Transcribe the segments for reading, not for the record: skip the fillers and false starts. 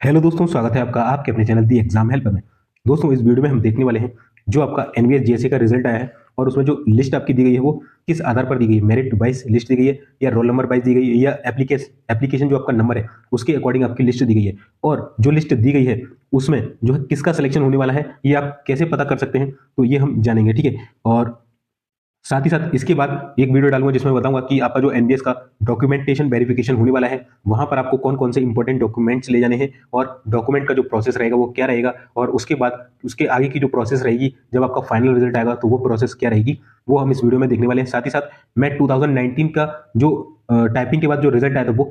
Hello दोस्तों, स्वागत है आपका आपके अपने चैनल दी एग्जाम हेल्पर में। दोस्तों, इस वीडियो में हम देखने वाले हैं जो आपका एनवीएस जीएसए का रिजल्ट आया है और उसमें जो लिस्ट आपकी दी गई है वो किस आधार पर दी गई है। मेरिट वाइज लिस्ट दी गई है या रोल नंबर वाइज दी गई है या एप्लीकेशन जो आपका नंबर है उसके अकॉर्डिंग आपकी लिस्ट दी गई है। और जो लिस्ट दी गई है उसमें जो है किसका सिलेक्शन होने वाला है ये आप कैसे पता कर सकते हैं, तो ये हम जानेंगे। ठीक है। और साथ ही साथ इसके बाद एक वीडियो डालूंगा जिसमें बताऊंगा कि आपका जो एनबीएस का डॉक्यूमेंटेशन वेरिफिकेशन होने वाला है वहां पर आपको कौन कौन से इंपॉर्टेंट डॉक्यूमेंट्स ले जाने हैं और डॉक्यूमेंट का जो प्रोसेस रहेगा वो क्या रहेगा, और उसके बाद उसके आगे की जो प्रोसेस रहेगी जब आपका फाइनल रिजल्ट आएगा तो वो प्रोसेस क्या रहेगी वो हम इस वीडियो में देखने वाले हैं। साथ ही साथ मैं 2019 का जो टाइपिंग के बाद जो रिजल्ट आया था वो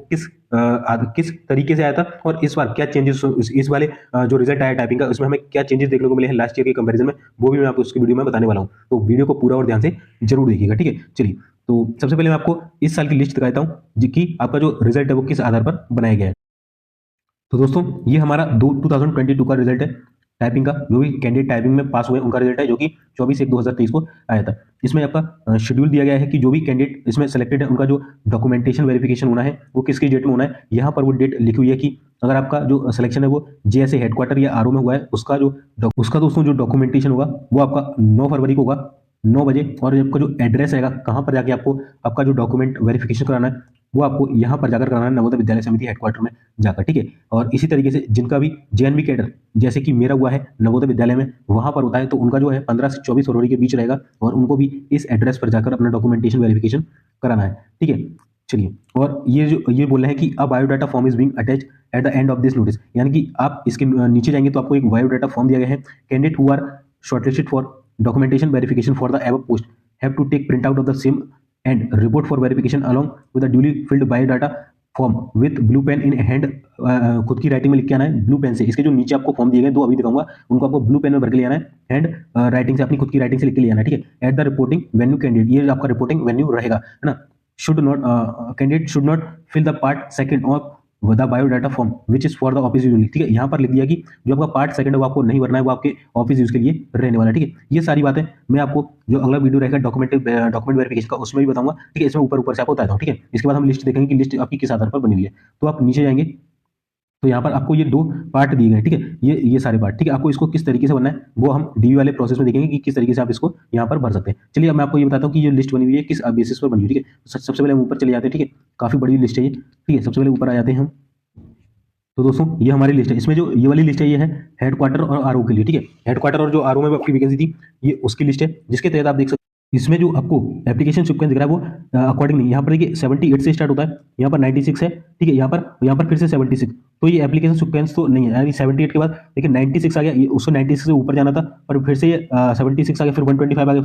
किस तरीके से आया था और इस बार क्या चेंजेस इस वाले जो रिजल्ट आया टाइपिंग का उसमें हमें क्या चेंजेस देखने को मिले हैं लास्ट ईयर के कंपैरिजन में, वो भी मैं आपको उसकी वीडियो में बताने वाला हूँ। तो वीडियो को पूरा और ध्यान से जरूर देखिएगा। ठीक है, चलिए। तो सबसे पहले मैं आपको इस साल की लिस्ट दिखाता हूँ कि आपका जो रिजल्ट है वो किस आधार पर बनाया गया है। तो दोस्तों, ये हमारा 2022 का रिजल्ट है टाइपिंग का। जो भी कैंडिडेट टाइपिंग में पास हुए उनका रिजल्ट है जो कि 24/1/2023 को आया था। इसमें आपका शेड्यूल दिया गया है कि जो भी कैंडिडेट इसमें सेलेक्टेड है उनका जो डॉक्यूमेंटेशन वेरिफिकेशन होना है वो किसकी डेट में होना है। यहाँ पर वो डेट लिखी हुई है कि अगर आपका जो सिलेक्शन है वो जेएसए हेडक्वार्टर या आरओ में हुआ है उसका दोस्तों जो डॉक्यूमेंटेशन होगा वो आपका 9 फरवरी को होगा 9 बजे। और आपका जो एड्रेस रहेगा कहाँ पर जाके आपको आपका जो डॉक्यूमेंट वेरिफिकेशन कराना है वो आपको यहाँ पर जाकर कराना है, नवोदय विद्यालय समिति हेडक्वार्टर में जाकर। ठीक है। और इसी तरीके से जिनका भी जेएनवी कैडर जैसे कि मेरा हुआ है नवोदय विद्यालय में वहां पर होता है तो उनका जो है 15 से 24 फरवरी के बीच रहेगा और उनको भी इस एड्रेस पर जाकर अपना डॉक्यूमेंटेशन वेरिफिकेशन कराना है। ठीक है, चलिए। और ये बोल रहे हैं कि a biodata form is being attach at the end of this notice, यानी कि आप इसके नीचे जाएंगे तो आपको एक बायोडाटा फॉर्म दिया गया है। Candidate who are shortlisted for documentation verification for the above post have to take print out of the same and report for verification along with a duly filled biodata form with blue pain in hand. खुद की writing में लिख के आना है blue pen से। इसके जो नीचे आपको फॉर्म दिए गए दो अभी दिखाऊंगा उनको आपको ब्लू पेन में भर के ले आना है, हैंड राइटिंग से अपनी खुद की राइटिंग से लिख के ले आना है। ठीक है। At the reporting venue candidate, ये आपका रिपोर्टिंग वेन्यू रहेगा, है ना। Should not candidate should not fill the part second of the biodata form which is for the office use. ठीक है, यहाँ पर लिख दिया कि जो आपका पार्ट सेकंड है वो आपको नहीं भरना है, वो आपके ऑफिस यूज के लिए रहने वाला है। ठीक है, ये सारी बातें मैं आपको जो अगला वीडियो रहेगा डॉक्यूमेंट वेरिफिकेशन का उसमें भी बताऊंगा। ठीक है, इसमें ऊपर ऊपर से आपको बताता हूँ। ठीक है, इसके बाद हम लिस्ट देखेंगे कि लिस्ट आपकी किस आधार पर बनी हुई है। तो आप नीचे जाएंगे तो यहाँ पर आपको ये दो पार्ट दिए गए। ठीक है, ये सारे पार्ट। ठीक है, आपको इसको किस तरीके से बनना है वो हम डीवी वाले प्रोसेस में देखेंगे कि किस तरीके से आप इसको यहाँ पर भर सकते हैं। चलिए, अब मैं आपको ये बताता हूँ कि ये लिस्ट बनी हुई है किस बेसिस पर बनी हुई है। ठीक है, सबसे पहले हम ऊपर चले जाते हैं। ठीक है, काफी बड़ी लिस्ट है ये। ठीक है, सबसे पहले ऊपर आ जाते हैं हम। तो दोस्तों, ये हमारी लिस्ट है। इसमें जो ये वाली लिस्ट है ये है हेडक्वार्टर और आरओ के लिए। ठीक है, हेडक्वार्टर और जो आरओ में आपकी वैकेंसी थी ये उसकी लिस्ट है जिसके तहत आप देख सकते हैं इसमें जो आपको एप्लीकेशन सीक्वेंस दिख रहा है वो अकॉर्डिंग नहीं। यहाँ पर देखिए 78 से स्टार्ट होता है, यहाँ पर 96 है। ठीक है, यहाँ पर फिर से 76। तो ये एप्लीकेशन सीक्वेंस तो नहीं है, यानी 78 के बाद देखिए 96 आ गया, ये उसको 96 से ऊपर जाना था पर फिर से ये 76 आ गया, फिर 125 आ गया,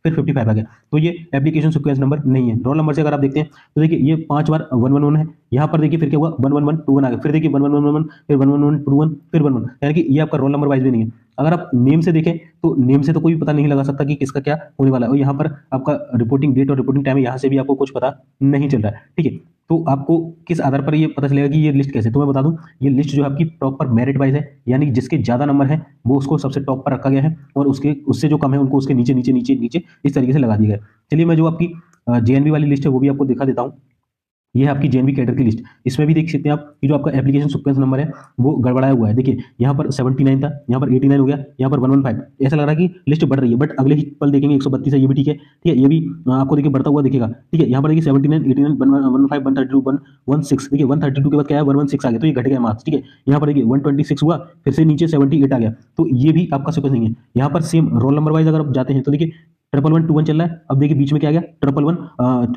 फिर 55 आ गया। तो ये एप्लीकेशन सीक्वेंस नंबर नहीं है। रोल नंबर से अगर आप देखते हैं तो देखिए ये 5 बार 111 है। यहाँ पर देखिए फिर क्या हुआ 11121 आ गया, फिर देखिए 1111 फिर 1121 फिर 11, यानी कि ये आपका रोल नंबर वाइज भी नहीं है। अगर आप नेम से देखें तो नेम से तो कोई पता नहीं लगा सकता कि किसका क्या होने वाला है। और यहाँ पर आपका रिपोर्टिंग डेट और रिपोर्टिंग टाइम है, यहाँ से भी आपको कुछ पता नहीं चल रहा है। ठीक है, तो आपको किस आधार पर ये पता चलेगा कि ये लिस्ट कैसे, तो मैं बता दूं ये लिस्ट जो आपकी प्रॉपर मेरिट वाइज है, यानी जिसके ज्यादा नंबर है वो उसको सबसे टॉप पर रखा गया है और उससे जो कम है उनको उसके नीचे नीचे नीचे नीचे इस तरीके से लगा दिया गया है। चलिए, मैं जो आपकी जेएनवी वाली लिस्ट है वो भी आपको दिखा देता हूँ। ये है आपकी जेएनवी कैडर की लिस्ट। इसमें भी देख सकते हैं आप कि जो आपका एप्लीकेशन सीक्वेंस नंबर है वो गड़बड़ाया हुआ है। देखिए यहाँ पर 79 था, यहाँ पर 89 हो गया, यहाँ पर 115। ऐसा लग रहा है कि लिस्ट बढ़ रही है, बट अगले ही पल देखेंगे 132 है, ये भी ठीक है। ठीक है, ये भी आपको देखिए बढ़ता हुआ दिखेगा। ठीक है, यहाँ पर देखिए 79, 89, 115, 132, 116। देखिए 132 के बाद क्या है 116 आ गया, तो ये घट गया मार्क्स। ठीक है, यहाँ पर देखिए 126 हुआ, फिर से नीचे 78 आ गया, तो ये भी आपका सीक्वेंस नहीं है। यहाँ पर सेम रोल नंबर वाइज अगर आप जाते हैं तो देखिए 11121 चल रहा है, अब देखिए बीच में क्या आ गया 111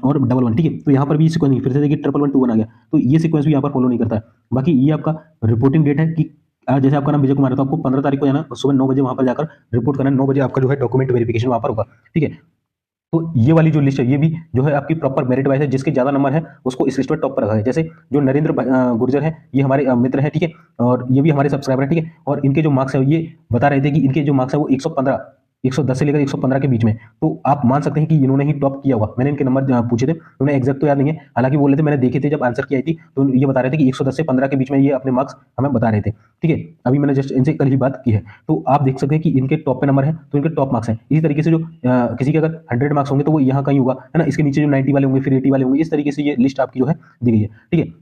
और 11। ठीक है, तो यहाँ पर भी सीक्वेंस नहीं, फिर से देखिए 11121 आ गया, तो ये सीक्वेंस भी यहाँ पर फॉलो नहीं करता है। बाकी ये आपका रिपोर्टिंग डेट है कि जैसे आपका नाम विजय कुमार है तो आपको 15 तारीख को जाना, सुबह 9 बजे वहां पर जाकर रिपोर्ट करना है। 9 बजे आपका जो है डॉक्यूमेंट वेरिफिकेशन वहां पर होगा। ठीक है, तो ये वाली जो लिस्ट है ये भी जो है आपकी प्रॉपर मेरिट वाइज है, जिसके ज्यादा नंबर है उसको इस लिस्ट में टॉप पर रखा है। जैसे जो नरेंद्र गुर्जर है ये हमारे मित्र है। ठीक है, और ये भी हमारे सब्सक्राइबर है। ठीक है, और इनके जो मार्क्स है ये बता रहे थे कि इनके जो मार्क्स है वो 115 110 से लेकर 115 के बीच में, तो आप मान सकते हैं कि इन्होंने ही टॉप किया होगा। मैंने इनके नंबर पूछे थे, उन्हें एग्जैक्ट तो याद नहीं है, हालांकि बोले थे मैंने देखे थे जब आंसर की आई थी तो ये बता रहे थे कि 110 से 15 के बीच में ये अपने मार्क्स हमें बता रहे थे। ठीक है, अभी मैंने जस्ट इनसे कल ही बात की है, तो आप देख सकते हैं कि इनके टॉप पे नंबर है तो इनके टॉप मार्क्स है। इसी तरीके से जो किसी के अगर 100 मार्क्स होंगे तो वो यहाँ कहीं होगा, है ना। इसके नीचे जो 90 वाले होंगे फिर 80 वाले होंगे, इस तरीके से ये लिस्ट आपकी जो है दी गई है। ठीक है,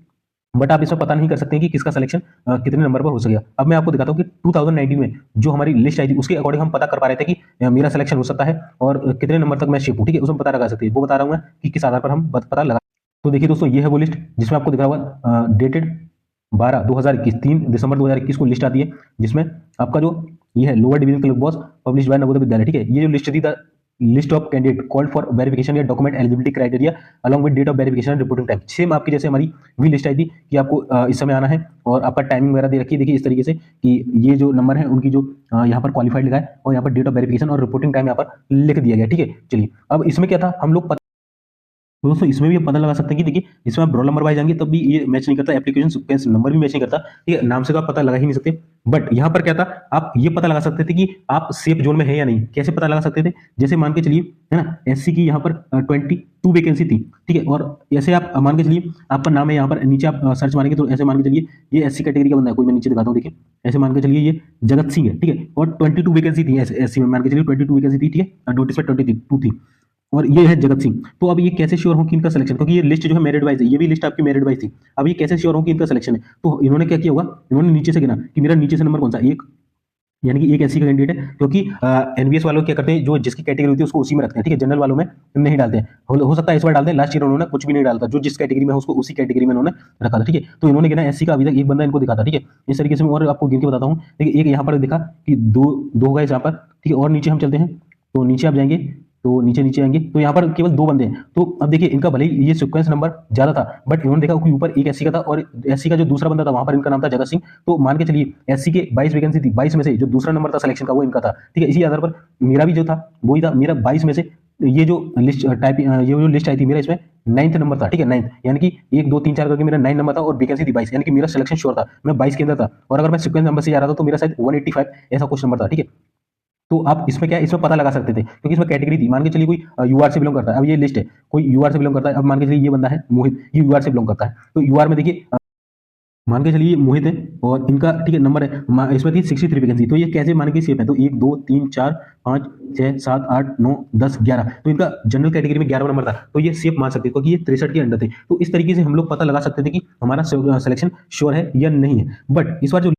बट आप इसमें पता नहीं कर सकते हैं कि किसका सिलेक्शन कितने नंबर पर हो सकेगा। अब मैं आपको दिखाता हूँ कि 2019 में जो हमारी लिस्ट आई थी उसके अकॉर्डिंग हम पता कर पा रहे थे कि मेरा सिलेक्शन हो सकता है और कितने नंबर तक मैं शिफ्ट हूँ, ठीक है, उसमें पता लगा सकते हैं। वो बता रहा हूँ मैं कि किस आधार पर हम पता लगा। तो देखिए दोस्तों, ये है वो लिस्ट जिसमें आपको दिखा हुआ डेटेड 12/2021, 3 दिसंबर 2021 को लिस्ट आती है, जिसमें आपका जो ये है lower division clerk was publish by Navodaya Vidyalaya, ठीक है। ये जो लिस्ट थी, the list of candidate called for verification या document eligibility criteria along with date of verification and reporting time. Same आपकी जैसे हमारी भी लिस्ट आई थी कि आपको इस समय आना है और आपका टाइमिंग वगैरह दे रखी है। देखिए इस तरीके से कि ये जो नंबर है उनकी जो यहाँ पर क्वालिफाइड लिखा है और यहाँ पर डेट ऑफ वेरिफिकेशन और रिपोर्टिंग टाइम यहाँ पर लिख दिया गया, ठीक है। चलिए, अब इसमें क्या था, हम लोग तो दोस्तों इसमें भी आप पता लगा सकते हैं कि देखिए इसमें आप रोल नंबर वाइज जाएंगे तब भी ये मैच नहीं करता, एप्लीकेशन सीक्वेंस नंबर भी मैच नहीं करता, ठीक है। नाम से तो आप पता लगा ही नहीं सकते। बट यहाँ पर क्या था, आप ये पता लगा सकते थे कि आप सेफ जोन में है या नहीं। कैसे पता लगा सकते थे, जैसे मान के चलिए, है ना, एससी की यहाँ पर 22 वैकेंसी थी, ठीक है। और ऐसे आप मान के चलिए आपका नाम है, यहाँ पर नीचे आप सर्च मारेंगे तो ऐसे मान के चलिए ये एससी कैटेगरी का बंदा है, कोई मैं नीचे दिखाता हूँ, देखिए ऐसे मान के चलिए ये जगत सिंह है, ठीक है। और 22 वैकेंसी थी एससी में, मान के चलिए 22 वैकेंसी थी, ठीक है, नोटिस में 22 थी और ये है जगत सिंह। तो अब ये कैसे श्योर हो कि इनका सिलेक्शन, क्योंकि ये लिस्ट जो है मेरिट वाइज है, ये भी लिस्ट आपकी मेरिट वाइज थी। अब ये कैसे श्योर हो कि इनका सिलेक्शन है, तो इन्होंने क्या किया होगा, इन्होंने नीचे से गिना कि मेरा नीचे से नंबर कौन सा, एक, यानी कि एक एससी का कैंडिडेट है, क्योंकि एनबीएस वालों क्या करते हैं, जो जिसकी कैटेगरी होती है उसको उसी में रखते हैं, ठीक है। जनरल वालों में नहीं डालते हैं। हो सकता है इस बार डाल दें, लास्ट ईयर उन्होंने कुछ भी नहीं डालता, जो जिस कैटेगरी में है उसको उसी कैटेगरी में उन्होंने रखा था, ठीक है। तो इन्होंने गिना एससी का, अभी तक एक बंदा इनको दिखा था, ठीक है। इस तरीके से मैं और आपको गिन के बताता हूँ। देखिए एक यहाँ पर दिखा कि दो गए यहाँ पर, ठीक है। और नीचे हम चलते हैं, तो नीचे आप जाएंगे तो नीचे नीचे आएंगे तो यहाँ पर केवल 2 बंदे हैं। तो अब देखिए इनका भले ही ये सीक्वेंस नंबर ज्यादा था, बट इन्होंने देखा कि ऊपर एक एससी का था और एससी का जो दूसरा बंदा था वहां पर इनका नाम था जगत सिंह। तो मान के चलिए एससी के 22 वैकेंसी थी, 22 में से जो दूसरा नंबर था सिलेक्शन का वो इनका था, ठीक है। इसी आधार पर मेरा भी जो था वही था, मेरा 22 में से ये जो लिस्ट टाइप, ये जो लिस्ट आई थी मेरा इसमें 9th नंबर था, ठीक है। 9th यानी कि 1 2 3 4 करके मेरा 9 नंबर था और वैकेंसी थी 22, यानी कि मेरा सिलेक्शन श्योर था, मैं 22 के अंदर था। और अगर मैं सीक्वेंस नंबर से जा रहा था तो मेरा शायद 185 ऐसा कुछ नंबर था, ठीक है। तो आप इसमें क्या है, इसमें पता लगा सकते थे क्योंकि इसमें कैटेगरी थी। मान के चलिए कोई यूआर से बिलोंग करता है, अब ये लिस्ट है, कोई यूआर से बिलोंग करता है। अब मान के चलिए ये बंदा है मोहित, ये यूआर से बिलोंग करता है। तो यूआर में देखिए मान के चलिए मोहित है और इनका, ठीक है, नंबर है, इसमें थी 63 वैकेंसी। तो ये कैसे मान के सेफ है, तो 1 2 3 4 5 6 7 8 9 10 11, तो इनका जनरल कैटेगरी में 11 नंबर था, तो ये सेफ मान सकते हैं क्योंकि ये 63 के अंडर थे। तो इस तरीके से हम लोग पता लगा सकते थे कि हमारा सिलेक्शन श्योर है या नहीं है। बट इस बार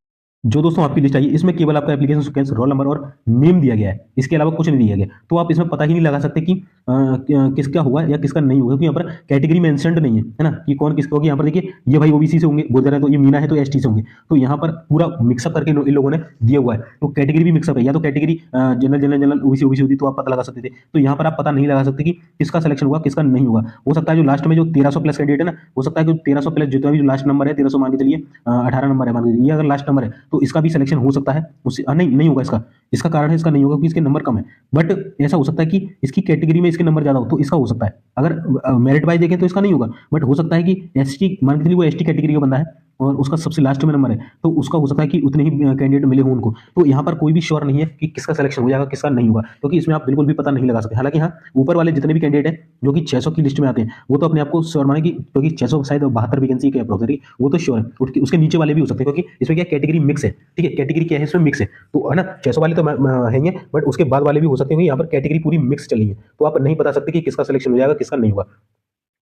जो दोस्तों आपकी लिस्ट आई है इसमें केवल आपका एप्लीकेशन सीक्वेंस, रोल नंबर और नेम दिया गया है, इसके अलावा कुछ नहीं दिया गया। तो आप इसमें पता ही नहीं लगा सकते कि किसका हुआ या किसका नहीं हुआ, क्योंकि यहाँ पर कैटेगरी मेंशन्ड नहीं है ना, कि कौन किसका होगी। यहाँ पर देखिए ये भाई ओबीसी से होंगे बोल रहे हैं, तो ये मीना है तो एसटी से होंगे। तो यहाँ पर पूरा मिक्सअप करके इन लोगों ने दिया हुआ है, तो कैटेगरी भी मिक्सअप है, या तो category general general general OBC OBC होती तो आप पता लगा सकते थे। तो यहाँ पर आप पता नहीं लगा सकते कि किसका सिलेक्शन हुआ किसका नहीं हुआ। हो सकता है जो लास्ट में जो 1300 प्लस कैंडिडेट है ना, हो सकता है कि 1300 प्लस जितना भी जो लास्ट नंबर है 1300 मान के चलिए 18 नंबर है मान के चलिए, ये अगर लास्ट नंबर है तो इसका भी सिलेक्शन हो सकता है, उससे नहीं होगा। इसका कारण है इसका नहीं होगा क्योंकि इसके नंबर कम है। बट ऐसा हो सकता है कि इसकी कैटेगरी में इसके नंबर ज्यादा हो तो इसका हो सकता है। अगर मेरिट वाइज देखें तो इसका नहीं होगा, बट हो सकता है कि एसटी मान के चलिए वो एसटी कैटेगरी का बंदा है और उसका सबसे लास्ट में नंबर है, तो उसका हो सकता है कि उतने ही कैंडिडेट मिले हों उनको। तो यहाँ पर कोई भी श्योर नहीं है कि किसका सिलेक्शन हो जाएगा किसका नहीं होगा, क्योंकि इसमें आप बिल्कुल भी पता नहीं लगा सकते। हालांकि हाँ, ऊपर वाले जितने भी कैंडिडेट हैं जो कि 600 की लिस्ट में आते हैं वो तो अपने आप को श्योर माने, क्योंकि 600 शायद 72 वैकेंसी के अप्रोक्सीमेटली वो तो श्योर है। उसके नीचे वाले भी हो सकते हैं क्योंकि इसमें क्या कैटेगरी मिक्स है, ठीक है। कैटेगरी क्या है इसमें मिक्स है, तो है ना, 600 वाले तो हैं, बट उसके बाद वाले भी हो सकते हैं। यहाँ पर कैटेगरी पूरी मिक्स चली है, तो आप नहीं बता सकते कि किसका सिलेक्शन हो जाएगा किसका नहीं होगा।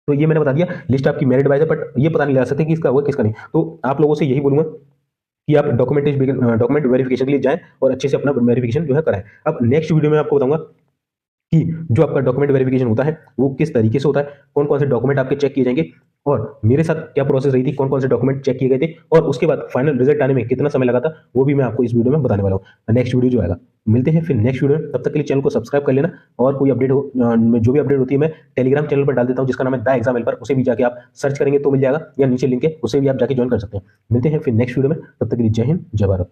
तो ये मैंने बता दिया, लिस्ट आपकी मेरिट वाइज है, बट ये पता नहीं लगा सकते कि इसका हुआ किसका नहीं। तो आप लोगों से यही बोलूंगा कि आप डॉक्यूमेंट वेरिफिकेशन के लिए जाएं और अच्छे से अपना वेरिफिकेशन जो है कराएं। अब नेक्स्ट वीडियो में आपको बताऊंगा कि जो आपका डॉक्यूमेंट वेरिफिकेशन होता है वो किस तरीके से होता है, कौन कौन से डॉक्यूमेंट आपके चेक किए जाएंगे और मेरे साथ क्या प्रोसेस रही थी, कौन कौन से डॉक्यूमेंट चेक किए गए थे और उसके बाद फाइनल रिजल्ट आने में कितना समय लगा था, वो भी मैं आपको इस वीडियो में बताने वाला हूँ। नेक्स्ट वीडियो जो आएगा, मिलते हैं फिर नेक्स्ट वीडियो में। तब तक के लिए चैनल को सब्सक्राइब कर लेना और कोई अपडेट हो, जो भी अपडेट होती है मैं टेलीग्राम चैनल पर डाल देता हूँ जिसका नाम है द एग्जाम हेल्पर, उसे भी जाके आप सर्च करेंगे तो मिल जाएगा, या नीचे लिंक है उसे भी आप जाके ज्वाइन कर सकते हैं। मिलते हैं फिर नेक्स्ट वीडियो में, तब तक के लिए जय हिंद जय भारत।